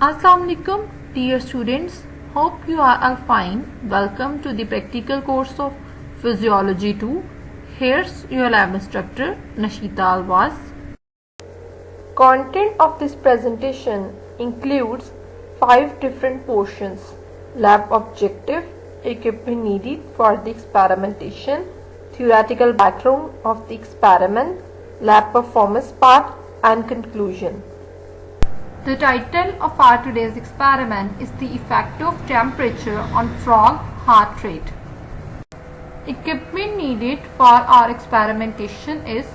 Assalamualaikum dear students, hope you are all fine. Welcome to the practical course of Physiology 2. Here's your lab instructor Nashita Alwas. Content of this presentation includes 5 different portions: lab objective, equipment needed for the experimentation, theoretical background of the experiment, lab performance part, and conclusion. The title of our today's experiment is the effect of temperature on frog heart rate. Equipment needed for our experimentation is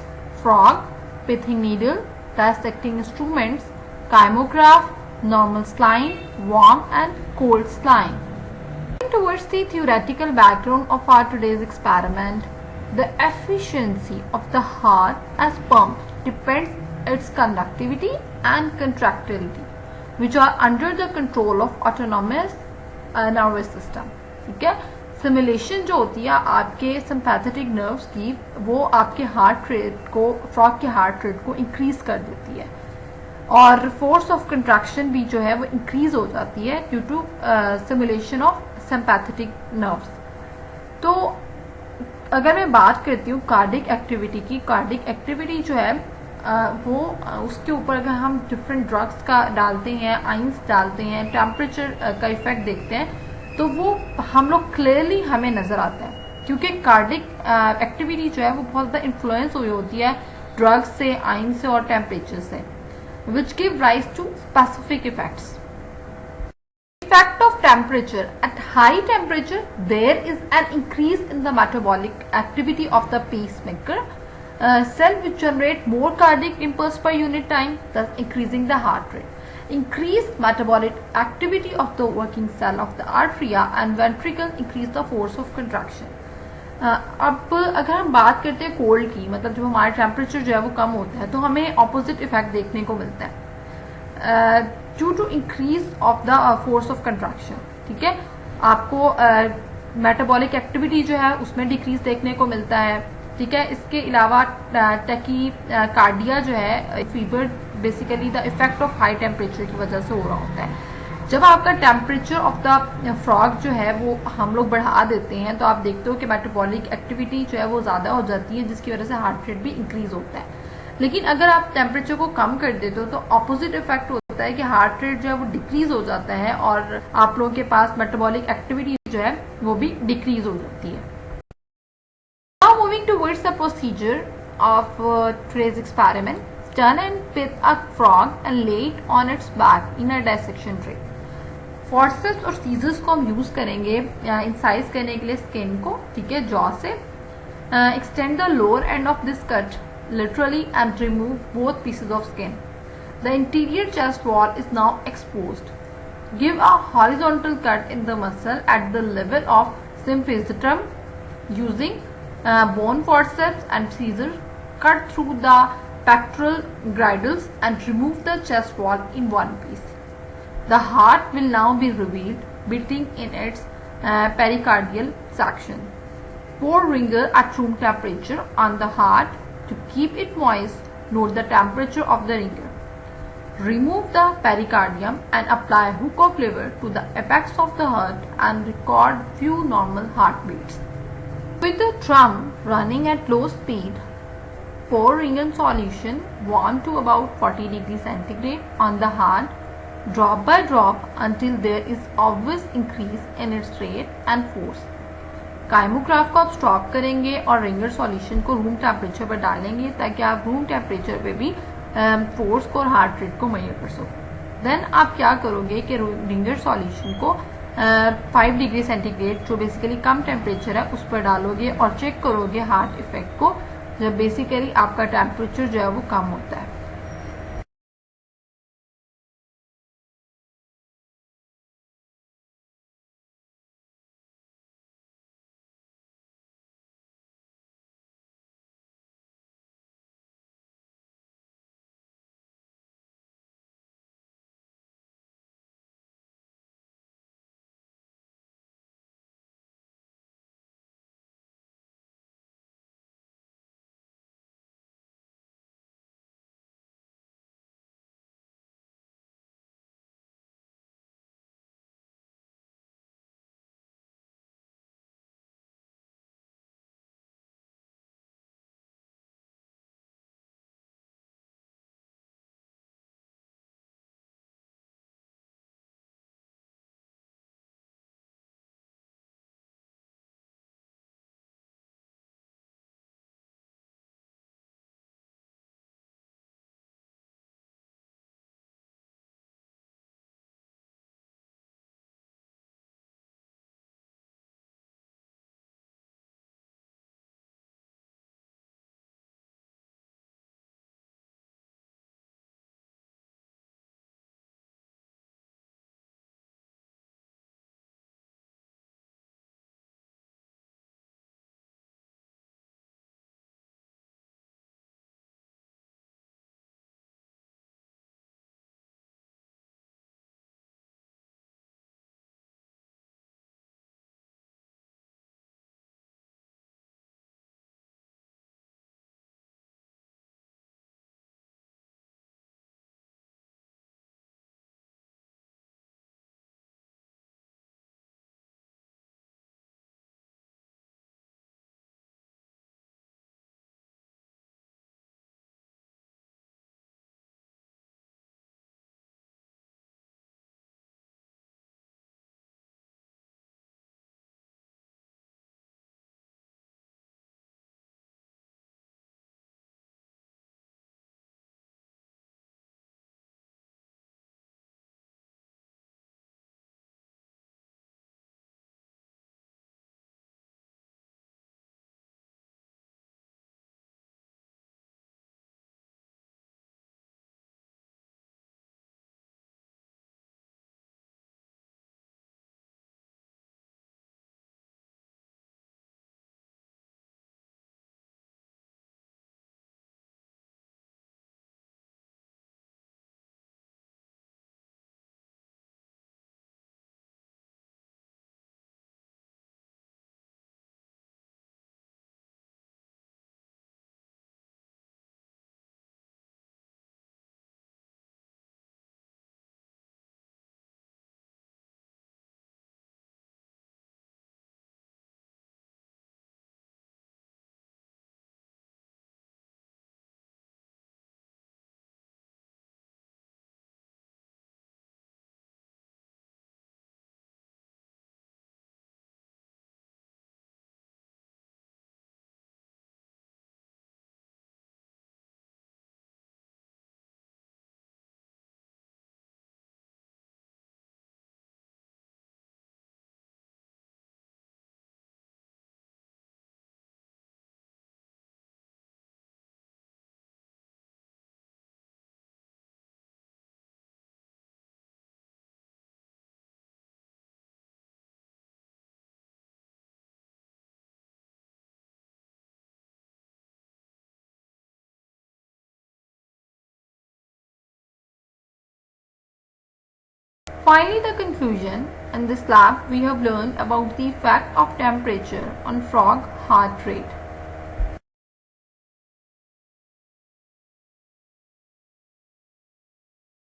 frog, pithing needle, dissecting instruments, kymograph, normal saline, warm and cold saline. Towards the theoretical background of our today's experiment, the efficiency of the heart as pump depends its conductivity and contractility, which are under the control of autonomous nervous system. ठीक है, simulation जो होती है आपके sympathetic nerves की, वो आपके heart rate को, फ्रॉग के हार्ट रेट को इंक्रीज कर देती है, और फोर्स ऑफ कंट्रैक्शन भी जो है वो इंक्रीज हो जाती है due to simulation of sympathetic nerves. तो अगर मैं बात करती हूँ कार्डिक एक्टिविटी की, कार्डिक एक्टिविटी जो है वो उसके ऊपर अगर हम डिफरेंट ड्रग्स का डालते हैं, आइंस डालते हैं, टेम्परेचर का इफेक्ट देखते हैं, तो वो हम लोग क्लियरली हमें नजर आता है, क्योंकि कार्डिक एक्टिविटी जो है वो बहुत ज़्यादा इन्फ्लुएंस हुई होती है ड्रग्स से, आइन से और टेम्परेचर से, which give rise to specific effects. Effect of temperature: at high temperature there is an increase in the metabolic activity of the pacemaker cell, which generate more cardiac impulse per unit time, thus increasing the heart rate. Increased metabolic activity of the working cell of the atria and ventricle increase the force of contraction. अब अगर हम बात करते हैं cold की, मतलब जब हमारा टेम्परेचर जो है वो कम होता है तो हमें ऑपोजिट इफेक्ट देखने को मिलता है due to increase of the force of contraction. ठीक है, आपको मेटाबॉलिक एक्टिविटी जो है उसमें डिक्रीज देखने को मिलता है. ठीक है, इसके अलावा टकी कार्डिया जो है, fever basically the effect of high temperature की वजह से हो रहा होता है. जब आपका टेम्परेचर ऑफ द फ्रॉग जो है वो हम लोग बढ़ा देते हैं तो आप देखते हो कि मेटाबॉलिक एक्टिविटी जो है वो ज्यादा हो जाती है, जिसकी वजह से हार्ट रेट भी इंक्रीज होता है. लेकिन अगर आप टेम्परेचर को कम कर देते हो तो ऑपोजिट इफेक्ट होता है कि हार्ट रेट जो है वो डिक्रीज हो जाता है और आप लोगों के पास मेटाबॉलिक एक्टिविटी जो है वो भी डिक्रीज हो जाती है. Now moving towards the procedure of today's experiment. Turn and pith a frog and lay it on its back in a dissection tray. Forceps और सीजर्स को हम यूज करेंगे इंसाइज करने के लिए स्किन को. ठीक है, जॉ से. Extend the lower end of this cut literally and remove both pieces of skin. The interior chest wall is now exposed. Give a horizontal cut in the muscle at the level of symphysetum using bone forceps and scissors. Cut through the pectoral girdles and remove the chest wall in one piece. The heart will now be revealed, beating in its pericardial section. Pour ringer at room temperature on the heart. To keep it moist, note the temperature of the ringer. Remove the pericardium and apply hook of lever to the apex of the heart and record few normal heartbeats. With the drum running at low speed, pour ringer solution warm to about 40 degrees centigrade on the heart, drop by drop until there is obvious increase in its rate and force. Kymograph को आप stop करेंगे और ringer solution को room temperature पर डालेंगे ताकि आप room temperature पे भी फोर्स को और हार्ट रेट को मेजर कर सको. देन आप क्या करोगे कि रिंगर सॉल्यूशन को 5 डिग्री सेंटीग्रेड, जो बेसिकली कम टेम्परेचर है, उस पर डालोगे और चेक करोगे हार्ट इफेक्ट को, जब बेसिकली आपका टेम्परेचर जो है वो कम होता है. Finally, the conclusion. In this lab, we have learned about the effect of temperature on frog heart rate.